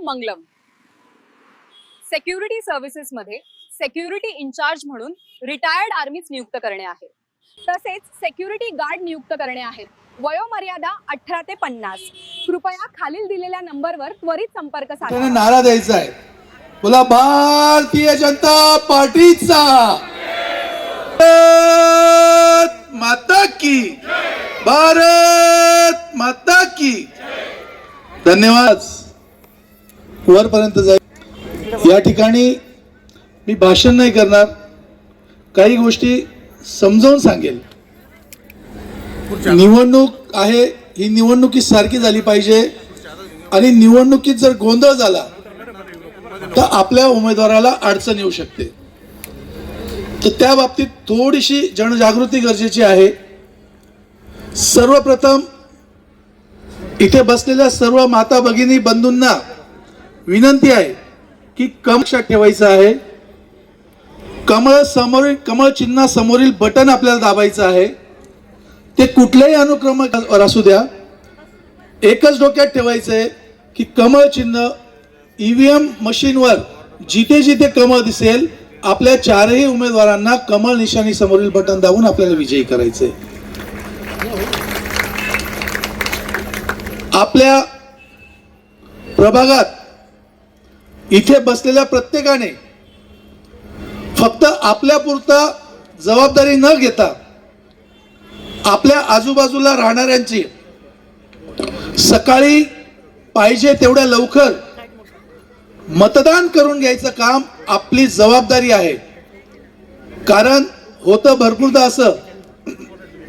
मंगलम security services मध्ये security in-charge म्हणून retired आर्मीज नियुक्त करणे आहे। तसेच सिक्युरिटी गार्ड नियुक्त करणे आहेत। वयोमर्यादा 18 ते 50। कृपया खालील दिलेल्या नंबरवर त्वरित संपर्क साधा। नारा द्यायचा आहे, बोला भारतीय जनता पार्टीचा भारत माता की, भारत माता की। धन्यवाद। वरपर्यंत जाईल। या ठिकाणी मी भाषण नाही करणार, काही गोष्टी समजावून सांगेल। निवडणूक आहे, ही निवडणुकी सारखी झाली पाहिजे आणि निवडणुकीत जर गोंधळ झाला तर आपल्या उमेदवाराला अडचण येऊ शकते। तर त्या बाबतीत थोडीशी जनजागृती गरजेची आहे। सर्वप्रथम इथे बसलेल्या सर्व माता भगिनी बंधूंना विनंती आहे की कमळ लक्षात ठेवायचं आहे। कमळ समोरील, कमळ चिन्हा समोरील बटन आपल्याला दाबायचं आहे। ते कुठल्याही अनुक्रमावर असू द्या, एकच डोक्यात ठेवायचं आहे की कमळ चिन्ह ईव्हीएम मशीनवर जिथे जिथे कमळ दिसेल आपल्या चारही उमेदवारांना कमळ निशाणी समोरील बटन दाबून आपल्याला विजयी करायचंय। आपल्या प्रभागात इथे बसलेल्या प्रत्येकाने फक्त आपल्यापुरता जबाबदारी न घेता आपल्या आजूबाजूला राहणाऱ्यांची सकाळी पाहिजे तेवढ्या लवकर मतदान करून घ्यायचं काम आपली जबाबदारी आहे। कारण होतं भरपूरदा असं,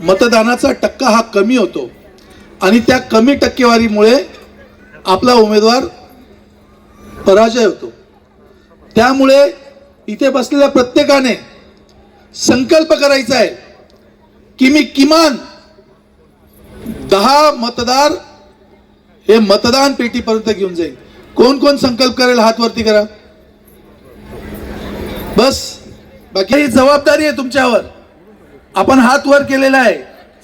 मतदानाचा टक्का हा कमी होतो आणि त्या कमी टक्केवारीमुळे आपला उमेदवार पराजय होतो। त्यामुळे इथे बसलेल्या प्रत्येकाने संकल्प करायचा आहे की मी किमान 10 मतदार हे मतदान पेटीपर्यंत घेऊन जाईल। कोण कोण संकल्प करेल हात वरती करा। बस, बाकी ही जबाबदारी आहे तुमच्यावर। आपण हात वर केलेला आहे।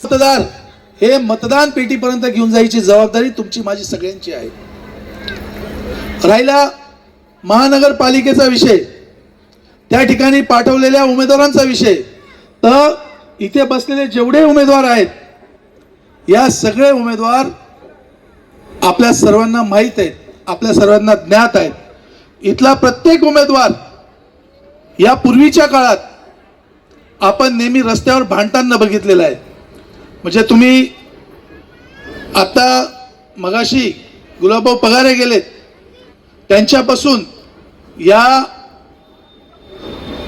मतदार हे मतदान पेटीपर्यंत घेऊन जायची जबाबदारी तुमची माझी सगळ्यांची आहे। राहिला महानगरपालिकेचा विषय, त्या ठिकाणी पाठवलेल्या उमेदवारांचा विषय, तर इथे बसलेले जेवढे उमेदवार आहेत या सगळे उमेदवार आपल्या सर्वांना माहित आहेत, आपल्या सर्वांना ज्ञात आहेत। इथला प्रत्येक उमेदवार या पूर्वीच्या काळात आपण नेहमी रस्त्यावर भांडताना बघितलेला आहे। म्हणजे तुम्ही आता मगाशी गुलाबभाऊ पगारे गेलेत, त्यांच्यापासून या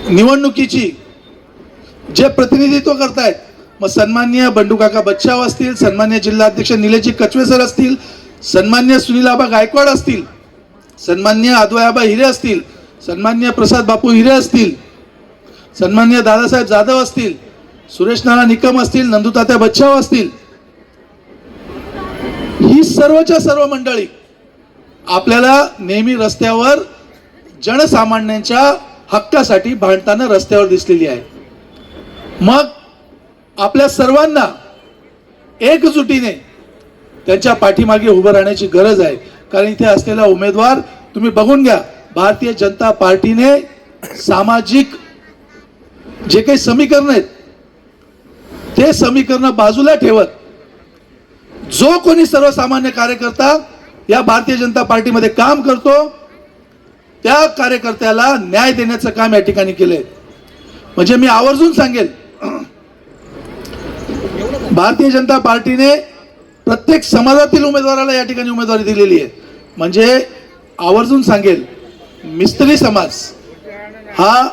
निवडणुकीची जे प्रतिनिधित्व करतायत, मग सन्माननीय बंडू काका बच्चाव असतील, सन्माननीय जिल्हाध्यक्ष निलेशजी कचवे सर असतील, सन्माननीय सुनीलाबा गायकवाड असतील, सन्माननीय अद्वयाबा हिरे असतील, सन्माननीय प्रसाद बापू हिरे असतील, सन्माननीय दादासाहेब जाधव असतील, सुरेश नाना निकम असतील, नंदुतात्या बच्चाव असतील, ही सर्वच्या सर्व मंडळी आपल्याला नेहमी रस्त्यावर जनसामान्यांच्या हक्कासाठी भांडताना रस्त्यावर दिसलेली आहे। मग आपल्या सर्वांना एकजुटीने त्यांच्या पाठीमागे उभं राहण्याची गरज आहे। कारण इथे असलेला उमेदवार तुम्ही बघून घ्या, भारतीय जनता पार्टीने सामाजिक जे काही समीकरण आहेत ते समीकरण बाजूला ठेवत जो कोणी सर्वसामान्य कार्यकर्ता या भारतीय जनता पार्टीमध्ये काम करतो त्या कार्यकर्त्याला न्याय देण्याचं काम या ठिकाणी केलंय। म्हणजे मी आवर्जून सांगेल, भारतीय जनता पार्टीने प्रत्येक समाजातील उमेदवाराला या ठिकाणी उमेदवारी दिलेली आहे। म्हणजे आवर्जून सांगेल, मिस्त्री समाज हा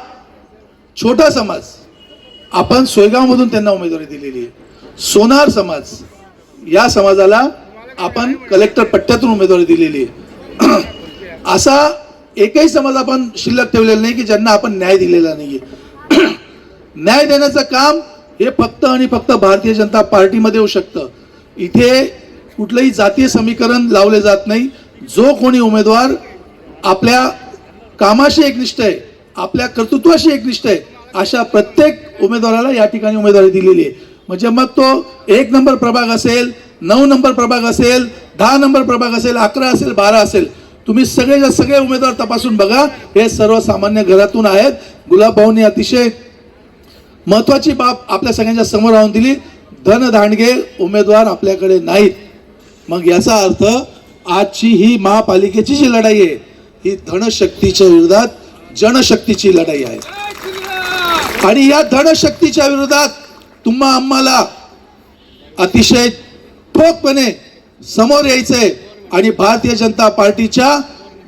छोटा समाज, आपण सोयगाव मधून त्यांना उमेदवारी दिलेली आहे। सोनार समाज या समाजाला आपण कलेक्टर पट्ट्यातून उमेदवारी दिलेली आहे। असा एकही समाज आपण शिल्लक ठेवलेला नाही की ज्यांना आपण न्याय दिलेला नाहीये। न्याय देण्याचं काम हे फक्त आणि फक्त भारतीय जनता पार्टीमध्ये होऊ शकतं। इथे कुठलंही जातीय समीकरण लावले जात नाही। जो कोणी उमेदवार आपल्या कामाशी एकनिष्ठ आहे, आपल्या कर्तृत्वाशी एकनिष्ठ आहे, अशा प्रत्येक उमेदवाराला या ठिकाणी उमेदवारी दिलेली आहे। म्हणजे मग तो 1 नंबर प्रभाग असेल, 9 नंबर प्रभाग असेल, 10 नंबर प्रभाग असेल, 11 असेल, 12 असेल, तुम्ही सगळेच्या सगळे उमेदवार तपासून बघा, हे सर्वसामान्य घरातून आहेत. गुलाबभाऊंनी अतिशय महत्वाची बाब आपल्या सगळ्यांच्या समोर आणून दिली, धनदांडगे उमेदवार आपल्याकडे नाहीत. मग याचा अर्थ आजची ही महापालिकेची जी लढाई आहे ही धनशक्तीच्या विरोधात जनशक्तीची लढाई आहे. आणि या धनशक्तीच्या विरोधात तुम्हा आम्हाला अतिशय ठोकपणे समोर यायचंय आणि भारतीय जनता पार्टीच्या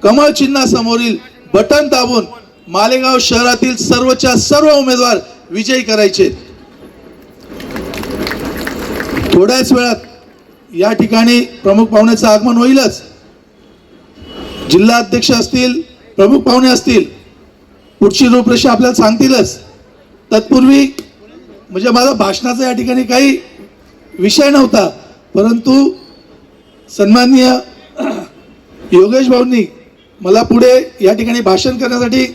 कमळ चिन्हासमोरील बटन दाबून मालेगाव शहरातील सर्वच्या सर्व उमेदवार विजयी करायचे. थोड्याच वेळात या ठिकाणी प्रमुख पाहुण्याचं आगमन होईलच. जिल्हा अध्यक्ष असतील, प्रमुख पाहुणे असतील, पुढची रूपरेषा आपल्याला सांगतीलच. तत्पूर्वी म्हणजे माझा भाषणाचा या ठिकाणी काही विषय नव्हता, परंतु सन्माननीय योगेश भाऊंनी मला पुढे या ठिकाणी भाषण करण्यासाठी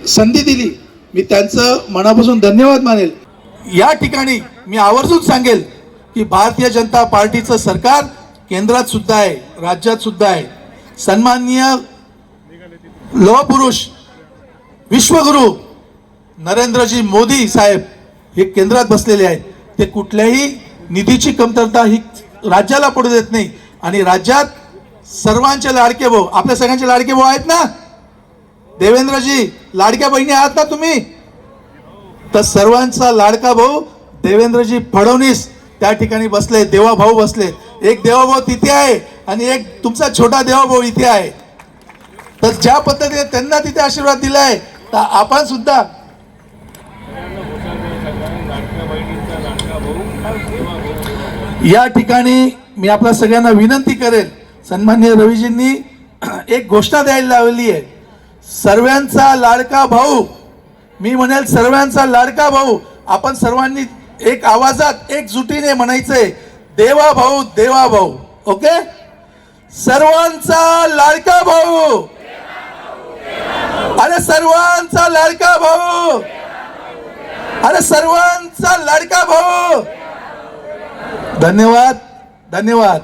संधी दिली. मी त्यांचं मनापासून धन्यवाद मानेल. या ठिकाणी मी आवर्जून सांगेल की भारतीय जनता पार्टीचं सरकार केंद्रात सुद्धा आहे, राज्यात सुद्धा आहे. सन्माननीय लोहपुरुष विश्वगुरु नरेंद्रजी मोदी साहेब हे केंद्रात बसलेले आहेत. ते कुठल्याही निधीची कमतरता ही राज्याला पडू देत नाही. आणि राज्यात सर्वांचे लाडके भाऊ, आपल्या सगळ्यांचे लाडके भाऊ आहेत ना, देवेंद्रजी लाडक्या बहिणी आहात ना तुम्ही, तर सर्वांचा लाडका भाऊ देवेंद्रजी फडणवीस त्या ठिकाणी बसले, देवाभाऊ बसले. एक देवाभाऊ तिथे आहे आणि एक तुमचा छोटा देवाभाऊ इथे आहे. तर ज्या पद्धतीने त्यांना तिथे आशीर्वाद दिलाय, तर आपण सुद्धा या ठिकाणी मी आपल्या सगळ्यांना विनंती करेल, सन्माननीय रवीजींनी एक घोषणा द्यायला लावली आहे, सर्वांचा लाडका भाऊ. मी म्हणेल सर्वांचा लाडका भाऊ. आपण सर्वांनी एक आवाजात एकजुटीने म्हणायचंय, देवा भाऊ देवा भाऊ. ओके, सर्वांचा लाडका भाऊ. अरे सर्वांचा लाडका भाऊ. अरे सर्वांचा लाडका भाऊ. धन्यवाद, धन्यवाद.